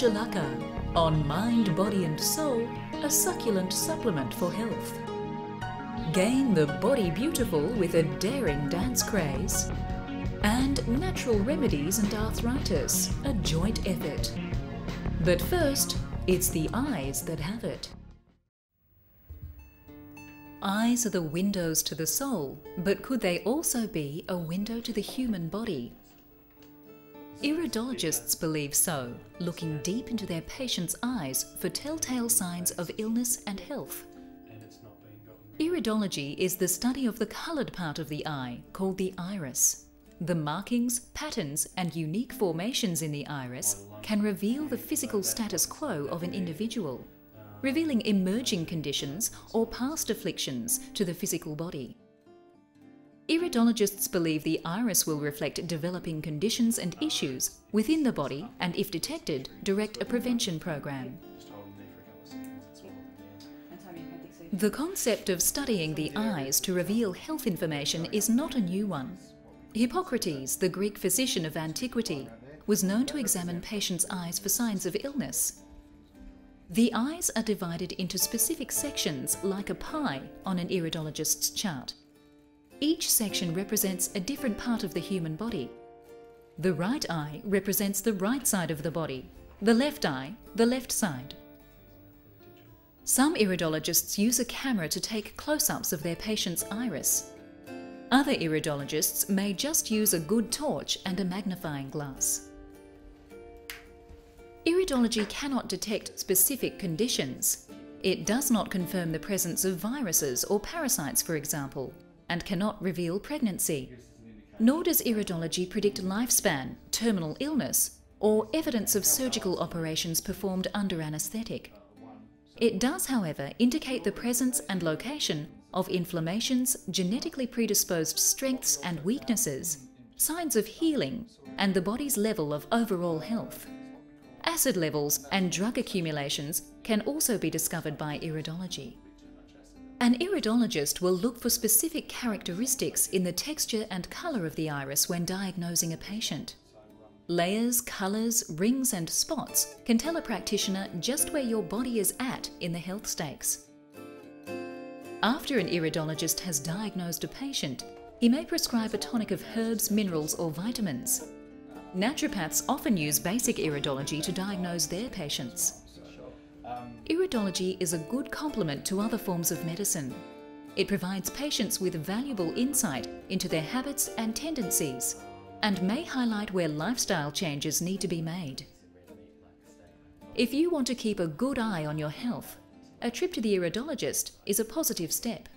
Jalaka on Mind, Body and Soul, a succulent supplement for health. Gain the body beautiful with a daring dance craze. And natural remedies and arthritis, a joint effort. But first, it's the eyes that have it. Eyes are the windows to the soul, but could they also be a window to the human body? Iridologists believe so, looking deep into their patients' eyes for telltale signs of illness and health. Iridology is the study of the coloured part of the eye, called the iris. The markings, patterns and unique formations in the iris can reveal the physical status quo of an individual, revealing emerging conditions or past afflictions to the physical body. Iridologists believe the iris will reflect developing conditions and issues within the body and, if detected, direct a prevention program. The concept of studying the eyes to reveal health information is not a new one. Hippocrates, the Greek physician of antiquity, was known to examine patients' eyes for signs of illness. The eyes are divided into specific sections like a pie on an iridologist's chart. Each section represents a different part of the human body. The right eye represents the right side of the body, the left eye, the left side. Some iridologists use a camera to take close-ups of their patient's iris. Other iridologists may just use a good torch and a magnifying glass. Iridology cannot detect specific conditions. It does not confirm the presence of viruses or parasites, for example, and cannot reveal pregnancy. Nor does iridology predict lifespan, terminal illness, or evidence of surgical operations performed under anaesthetic. It does, however, indicate the presence and location of inflammations, genetically predisposed strengths and weaknesses, signs of healing, and the body's level of overall health. Acid levels and drug accumulations can also be discovered by iridology. An iridologist will look for specific characteristics in the texture and colour of the iris when diagnosing a patient. Layers, colours, rings and spots can tell a practitioner just where your body is at in the health stakes. After an iridologist has diagnosed a patient, he may prescribe a tonic of herbs, minerals or vitamins. Naturopaths often use basic iridology to diagnose their patients. Iridology is a good complement to other forms of medicine. It provides patients with valuable insight into their habits and tendencies, and may highlight where lifestyle changes need to be made. If you want to keep a good eye on your health, a trip to the iridologist is a positive step.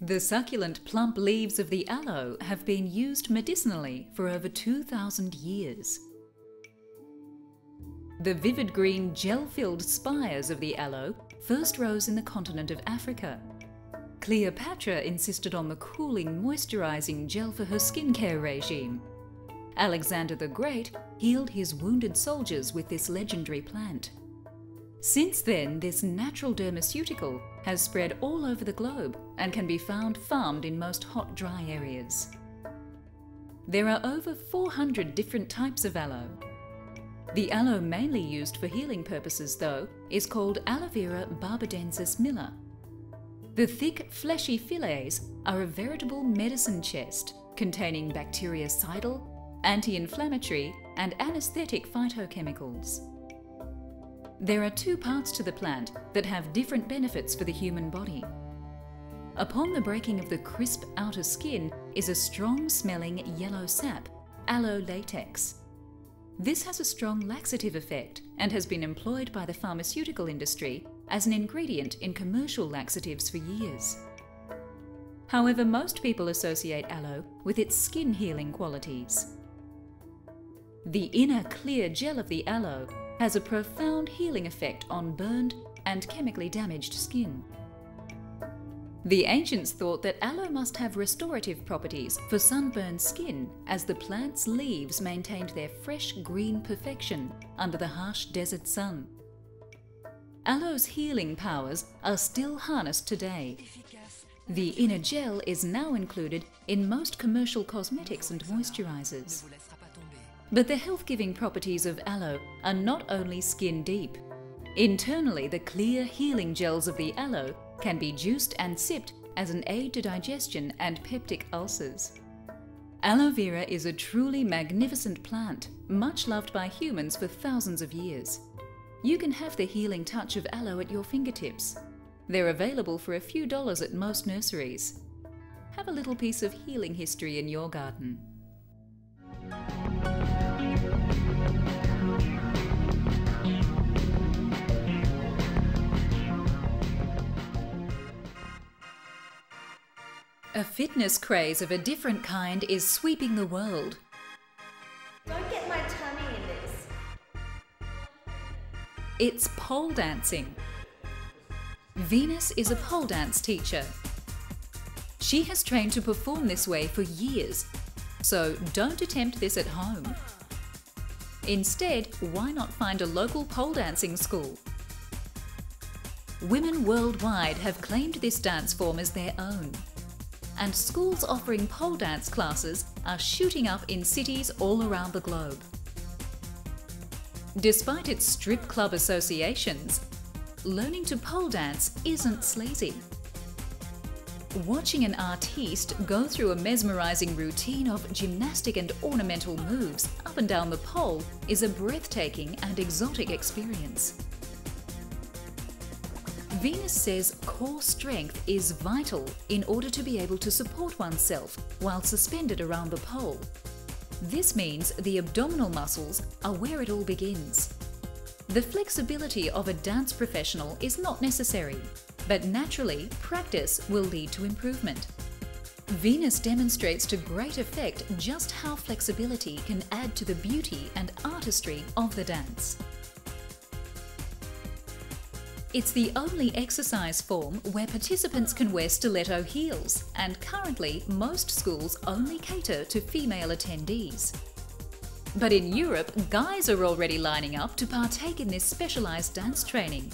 The succulent plump leaves of the aloe have been used medicinally for over 2,000 years. The vivid green gel-filled spires of the aloe first rose in the continent of Africa. Cleopatra insisted on the cooling, moisturizing gel for her skincare regime. Alexander the Great healed his wounded soldiers with this legendary plant. Since then, this natural dermaceutical has spread all over the globe and can be found farmed in most hot, dry areas. There are over 400 different types of aloe. The aloe mainly used for healing purposes, though, is called Aloe vera barbadensis Miller. The thick, fleshy fillets are a veritable medicine chest containing bactericidal, anti-inflammatory and anesthetic phytochemicals. There are two parts to the plant that have different benefits for the human body. Upon the breaking of the crisp outer skin is a strong-smelling yellow sap, aloe latex. This has a strong laxative effect and has been employed by the pharmaceutical industry as an ingredient in commercial laxatives for years. However, most people associate aloe with its skin healing qualities. The inner clear gel of the aloe has a profound healing effect on burned and chemically damaged skin. The ancients thought that aloe must have restorative properties for sunburned skin, as the plant's leaves maintained their fresh green perfection under the harsh desert sun. Aloe's healing powers are still harnessed today. The inner gel is now included in most commercial cosmetics and moisturizers. But the health-giving properties of aloe are not only skin deep. Internally, the clear healing gels of the aloe can be juiced and sipped as an aid to digestion and peptic ulcers. Aloe vera is a truly magnificent plant, much loved by humans for thousands of years. You can have the healing touch of aloe at your fingertips. They're available for a few dollars at most nurseries. Have a little piece of healing history in your garden. A fitness craze of a different kind is sweeping the world. Don't get my tummy in this. It's pole dancing. Venus is a pole dance teacher. She has trained to perform this way for years, so don't attempt this at home. Instead, why not find a local pole dancing school? Women worldwide have claimed this dance form as their own, and schools offering pole dance classes are shooting up in cities all around the globe. Despite its strip club associations, learning to pole dance isn't sleazy. Watching an artiste go through a mesmerizing routine of gymnastic and ornamental moves up and down the pole is a breathtaking and exotic experience. Venus says core strength is vital in order to be able to support oneself while suspended around the pole. This means the abdominal muscles are where it all begins. The flexibility of a dance professional is not necessary, but naturally, practice will lead to improvement. Venus demonstrates to great effect just how flexibility can add to the beauty and artistry of the dance. It's the only exercise form where participants can wear stiletto heels, and currently most schools only cater to female attendees. But in Europe, guys are already lining up to partake in this specialized dance training.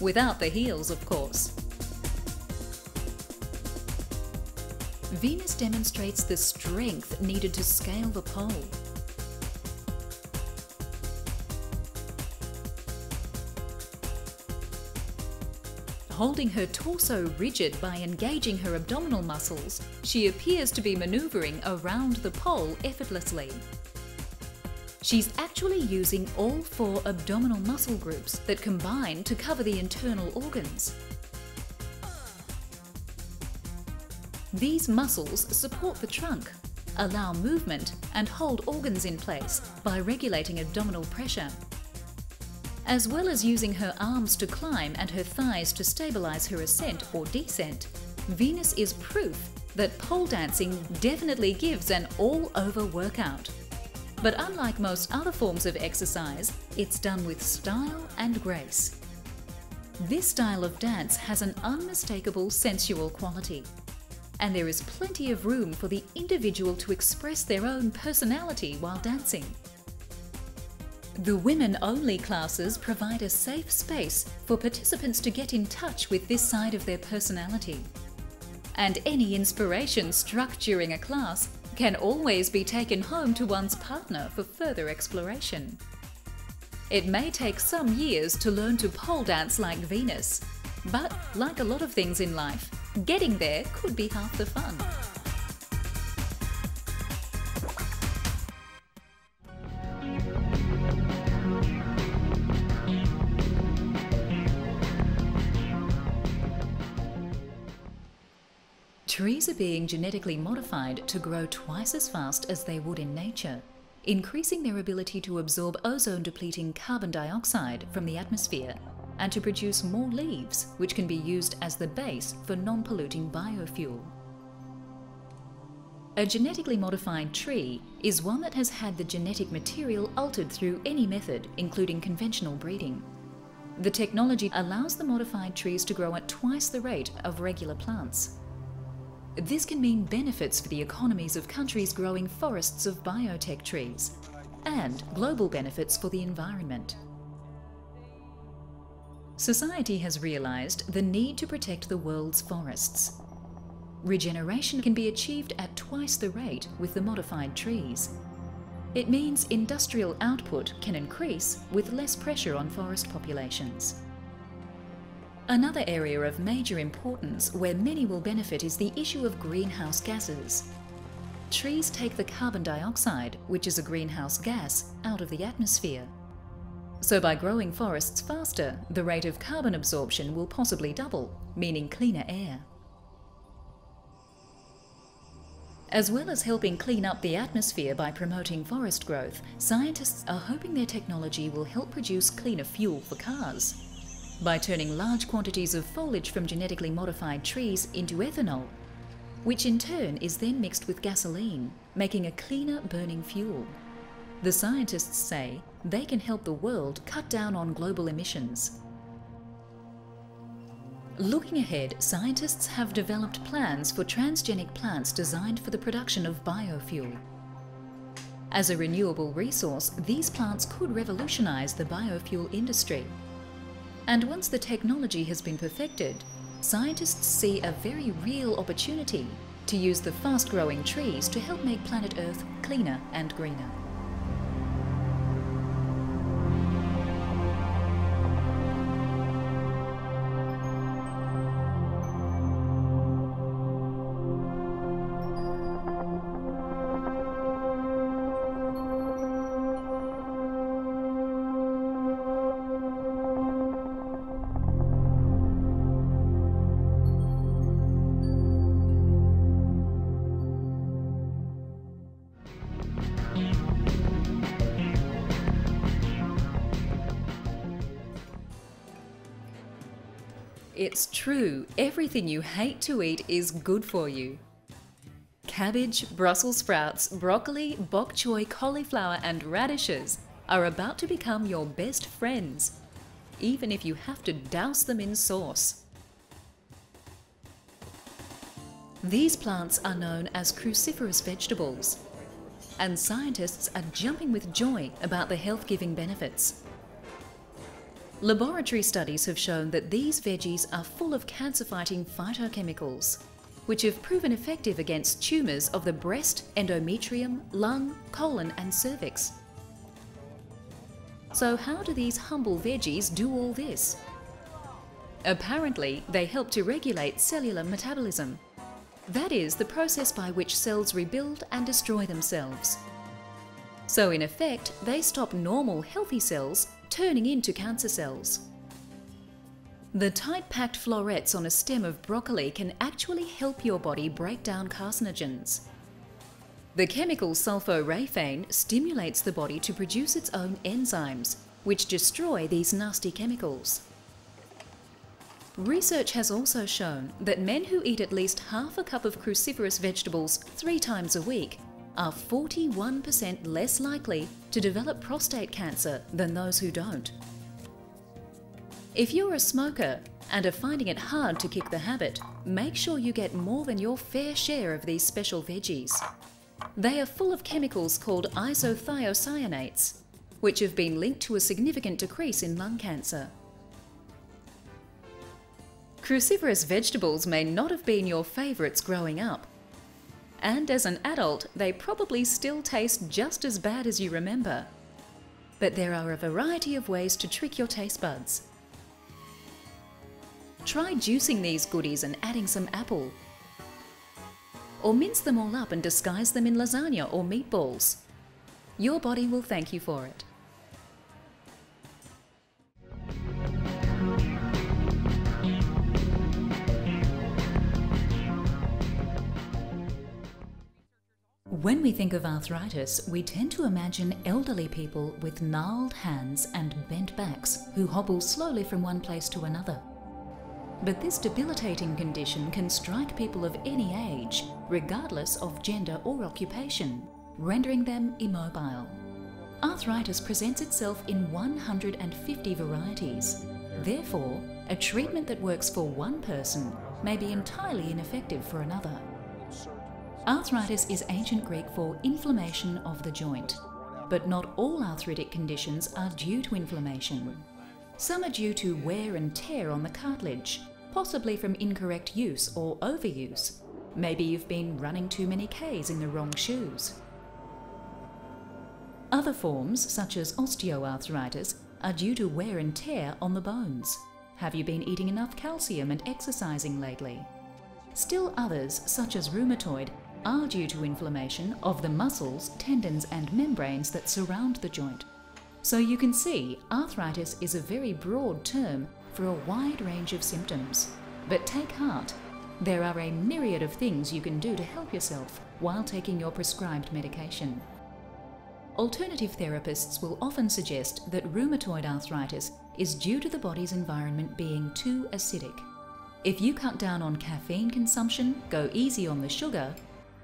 Without the heels, of course. Venus demonstrates the strength needed to scale the pole. Holding her torso rigid by engaging her abdominal muscles, she appears to be maneuvering around the pole effortlessly. She's actually using all 4 abdominal muscle groups that combine to cover the internal organs. These muscles support the trunk, allow movement and hold organs in place by regulating abdominal pressure. As well as using her arms to climb and her thighs to stabilize her ascent or descent, Venus is proof that pole dancing definitely gives an all-over workout. But unlike most other forms of exercise, it's done with style and grace. This style of dance has an unmistakable sensual quality, and there is plenty of room for the individual to express their own personality while dancing. The women-only classes provide a safe space for participants to get in touch with this side of their personality. And any inspiration struck during a class can always be taken home to one's partner for further exploration. It may take some years to learn to pole dance like Venus, but like a lot of things in life, getting there could be half the fun. Trees are being genetically modified to grow twice as fast as they would in nature, increasing their ability to absorb ozone-depleting carbon dioxide from the atmosphere and to produce more leaves, which can be used as the base for non-polluting biofuel. A genetically modified tree is one that has had the genetic material altered through any method, including conventional breeding. The technology allows the modified trees to grow at twice the rate of regular plants. This can mean benefits for the economies of countries growing forests of biotech trees, and global benefits for the environment. Society has realized the need to protect the world's forests. Regeneration can be achieved at twice the rate with the modified trees. It means industrial output can increase with less pressure on forest populations. Another area of major importance where many will benefit is the issue of greenhouse gases. Trees take the carbon dioxide, which is a greenhouse gas, out of the atmosphere. So by growing forests faster, the rate of carbon absorption will possibly double, meaning cleaner air. As well as helping clean up the atmosphere by promoting forest growth, scientists are hoping their technology will help produce cleaner fuel for cars. By turning large quantities of foliage from genetically modified trees into ethanol, which in turn is then mixed with gasoline, making a cleaner burning fuel. The scientists say they can help the world cut down on global emissions. Looking ahead, scientists have developed plans for transgenic plants designed for the production of biofuel. As a renewable resource, these plants could revolutionize the biofuel industry. And once the technology has been perfected, scientists see a very real opportunity to use the fast-growing trees to help make planet Earth cleaner and greener. It's true, everything you hate to eat is good for you. Cabbage, Brussels sprouts, broccoli, bok choy, cauliflower and radishes are about to become your best friends, even if you have to douse them in sauce. These plants are known as cruciferous vegetables, and scientists are jumping with joy about the health-giving benefits. Laboratory studies have shown that these veggies are full of cancer-fighting phytochemicals, which have proven effective against tumours of the breast, endometrium, lung, colon and cervix. So how do these humble veggies do all this? Apparently, they help to regulate cellular metabolism. That is, the process by which cells rebuild and destroy themselves. So in effect, they stop normal healthy cells turning into cancer cells. The tight-packed florets on a stem of broccoli can actually help your body break down carcinogens. The chemical sulforaphane stimulates the body to produce its own enzymes, which destroy these nasty chemicals. Research has also shown that men who eat at least half a cup of cruciferous vegetables 3 times a week are 41% less likely to develop prostate cancer than those who don't. If you're a smoker and are finding it hard to kick the habit, make sure you get more than your fair share of these special veggies. They are full of chemicals called isothiocyanates, which have been linked to a significant decrease in lung cancer. Cruciferous vegetables may not have been your favourites growing up, and as an adult, they probably still taste just as bad as you remember. But there are a variety of ways to trick your taste buds. Try juicing these goodies and adding some apple. Or mince them all up and disguise them in lasagna or meatballs. Your body will thank you for it. When we think of arthritis, we tend to imagine elderly people with gnarled hands and bent backs who hobble slowly from one place to another. But this debilitating condition can strike people of any age, regardless of gender or occupation, rendering them immobile. Arthritis presents itself in 150 varieties. Therefore, a treatment that works for one person may be entirely ineffective for another. Arthritis is ancient Greek for inflammation of the joint, but not all arthritic conditions are due to inflammation. Some are due to wear and tear on the cartilage, possibly from incorrect use or overuse. Maybe you've been running too many Ks in the wrong shoes. Other forms, such as osteoarthritis, are due to wear and tear on the bones. Have you been eating enough calcium and exercising lately? Still others, such as rheumatoid, are due to inflammation of the muscles, tendons and membranes that surround the joint. So you can see, arthritis is a very broad term for a wide range of symptoms. But take heart, there are a myriad of things you can do to help yourself while taking your prescribed medication. Alternative therapists will often suggest that rheumatoid arthritis is due to the body's environment being too acidic. If you cut down on caffeine consumption, go easy on the sugar,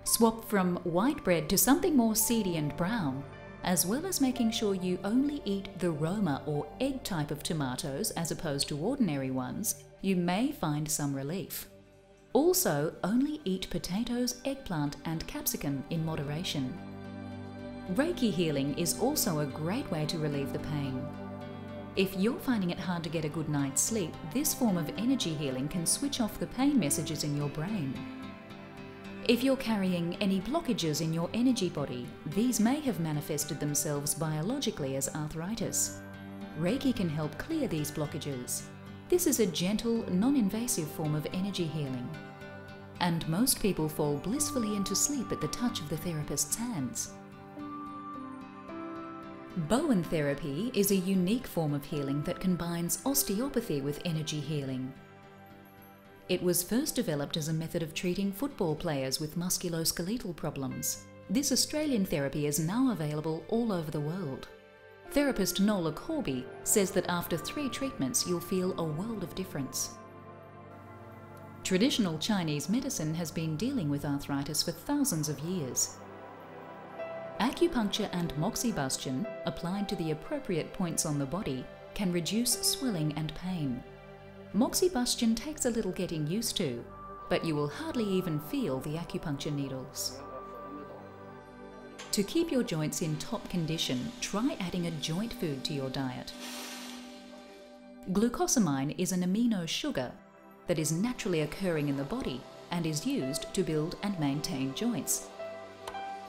swap from white bread to something more seedy and brown, as well as making sure you only eat the Roma or egg type of tomatoes as opposed to ordinary ones, you may find some relief. Also, only eat potatoes, eggplant and capsicum in moderation. Reiki healing is also a great way to relieve the pain. If you're finding it hard to get a good night's sleep, this form of energy healing can switch off the pain messages in your brain. If you're carrying any blockages in your energy body, these may have manifested themselves biologically as arthritis. Reiki can help clear these blockages. This is a gentle, non-invasive form of energy healing. And most people fall blissfully into sleep at the touch of the therapist's hands. Bowen therapy is a unique form of healing that combines osteopathy with energy healing. It was first developed as a method of treating football players with musculoskeletal problems. This Australian therapy is now available all over the world. Therapist Nola Corby says that after 3 treatments you'll feel a world of difference. Traditional Chinese medicine has been dealing with arthritis for thousands of years. Acupuncture and moxibustion, applied to the appropriate points on the body, can reduce swelling and pain. Moxibustion takes a little getting used to, but you will hardly even feel the acupuncture needles. To keep your joints in top condition, try adding a joint food to your diet. Glucosamine is an amino sugar that is naturally occurring in the body and is used to build and maintain joints.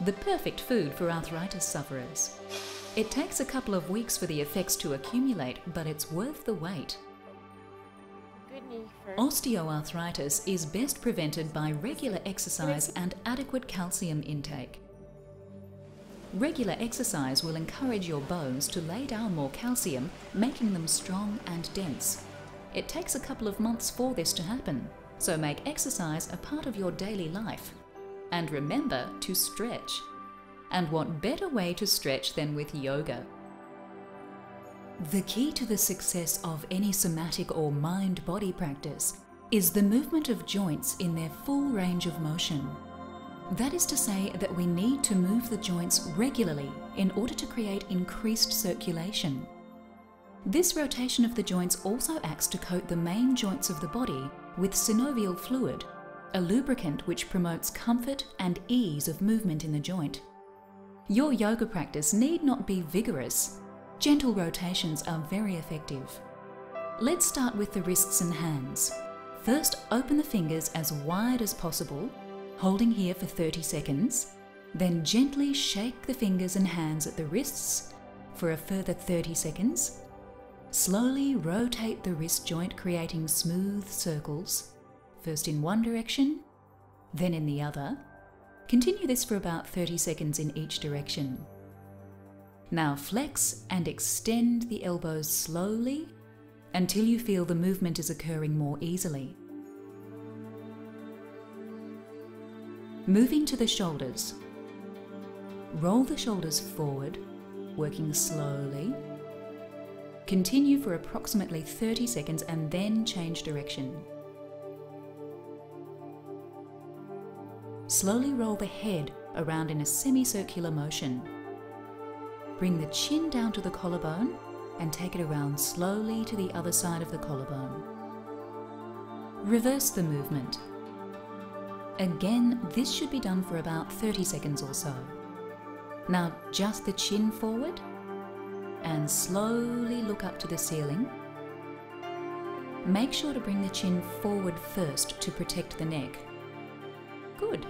The perfect food for arthritis sufferers. It takes a couple of weeks for the effects to accumulate, but it's worth the wait. Osteoarthritis is best prevented by regular exercise and adequate calcium intake. Regular exercise will encourage your bones to lay down more calcium, making them strong and dense. It takes a couple of months for this to happen, so make exercise a part of your daily life. And remember to stretch. And what better way to stretch than with yoga? The key to the success of any somatic or mind-body practice is the movement of joints in their full range of motion. That is to say that we need to move the joints regularly in order to create increased circulation. This rotation of the joints also acts to coat the main joints of the body with synovial fluid, a lubricant which promotes comfort and ease of movement in the joint. Your yoga practice need not be vigorous. Gentle rotations are very effective. Let's start with the wrists and hands. First, open the fingers as wide as possible, holding here for 30 seconds. Then gently shake the fingers and hands at the wrists for a further 30 seconds. Slowly rotate the wrist joint, creating smooth circles. First in one direction, then in the other. Continue this for about 30 seconds in each direction. Now flex and extend the elbows slowly until you feel the movement is occurring more easily. Moving to the shoulders. Roll the shoulders forward, working slowly. Continue for approximately 30 seconds and then change direction. Slowly roll the head around in a semicircular motion. Bring the chin down to the collarbone and take it around slowly to the other side of the collarbone. Reverse the movement. Again, this should be done for about 30 seconds or so. Now just the chin forward and slowly look up to the ceiling, Make sure to bring the chin forward first to protect the neck. Good.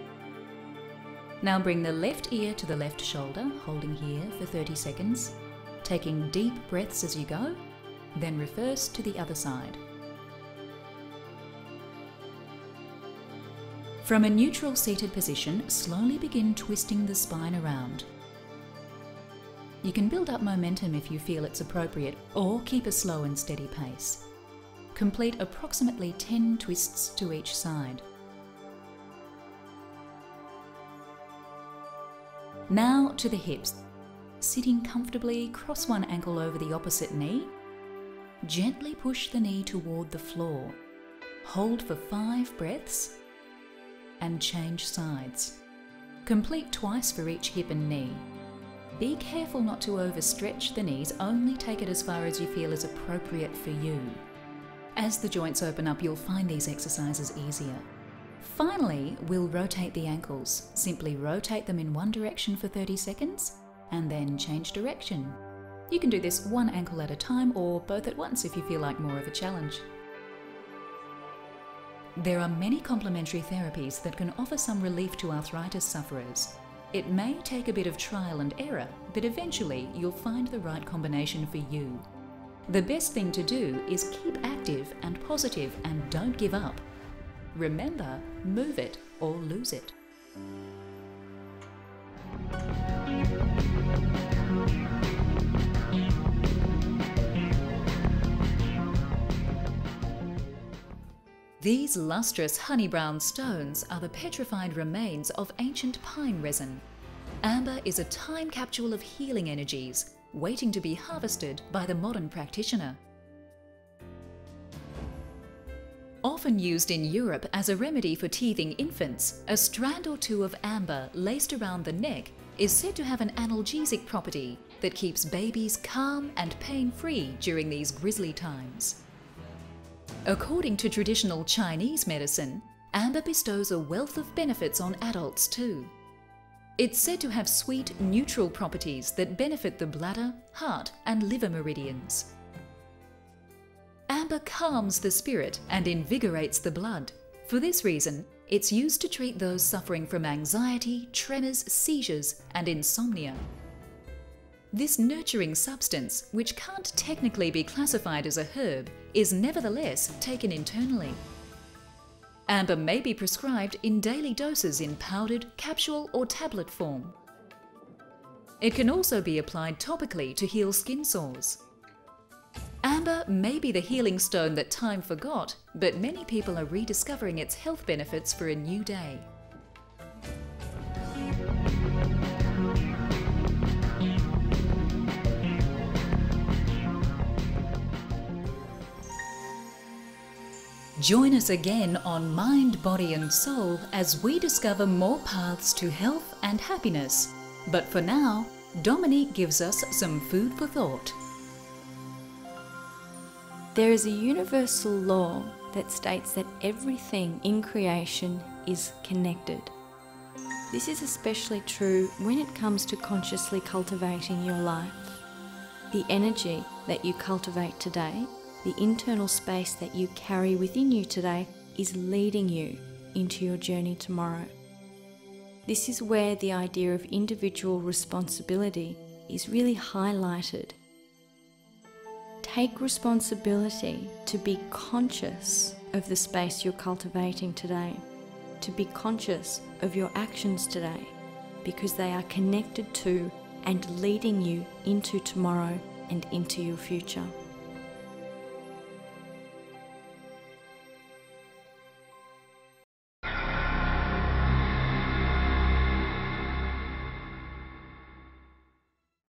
Now bring the left ear to the left shoulder, holding here for 30 seconds, taking deep breaths as you go, then reverse to the other side. From a neutral seated position, slowly begin twisting the spine around. You can build up momentum if you feel it's appropriate, or keep a slow and steady pace. Complete approximately 10 twists to each side. Now to the hips. Sitting comfortably, cross one ankle over the opposite knee. Gently push the knee toward the floor. Hold for 5 breaths and change sides. Complete twice for each hip and knee. Be careful not to overstretch the knees, only take it as far as you feel is appropriate for you. As the joints open up, you'll find these exercises easier. Finally, we'll rotate the ankles. Simply rotate them in one direction for 30 seconds and then change direction. You can do this one ankle at a time or both at once if you feel like more of a challenge. There are many complementary therapies that can offer some relief to arthritis sufferers. It may take a bit of trial and error, but eventually you'll find the right combination for you. The best thing to do is keep active and positive and don't give up. Remember, move it or lose it. These lustrous honey brown stones are the petrified remains of ancient pine resin. Amber is a time capsule of healing energies, waiting to be harvested by the modern practitioner. Often used in Europe as a remedy for teething infants, a strand or two of amber laced around the neck is said to have an analgesic property that keeps babies calm and pain-free during these grisly times. According to traditional Chinese medicine, amber bestows a wealth of benefits on adults too. It's said to have sweet, neutral properties that benefit the bladder, heart, and liver meridians. Amber calms the spirit and invigorates the blood. For this reason, it's used to treat those suffering from anxiety, tremors, seizures, and insomnia. This nurturing substance, which can't technically be classified as a herb, is nevertheless taken internally. Amber may be prescribed in daily doses in powdered, capsule, or tablet form. It can also be applied topically to heal skin sores. Amber may be the healing stone that time forgot, but many people are rediscovering its health benefits for a new day. Join us again on Mind, Body and Soul as we discover more paths to health and happiness. But for now, Dominique gives us some food for thought. There is a universal law that states that everything in creation is connected. This is especially true when it comes to consciously cultivating your life. The energy that you cultivate today, the internal space that you carry within you today, is leading you into your journey tomorrow. This is where the idea of individual responsibility is really highlighted. Take responsibility to be conscious of the space you're cultivating today, to be conscious of your actions today, because they are connected to and leading you into tomorrow and into your future.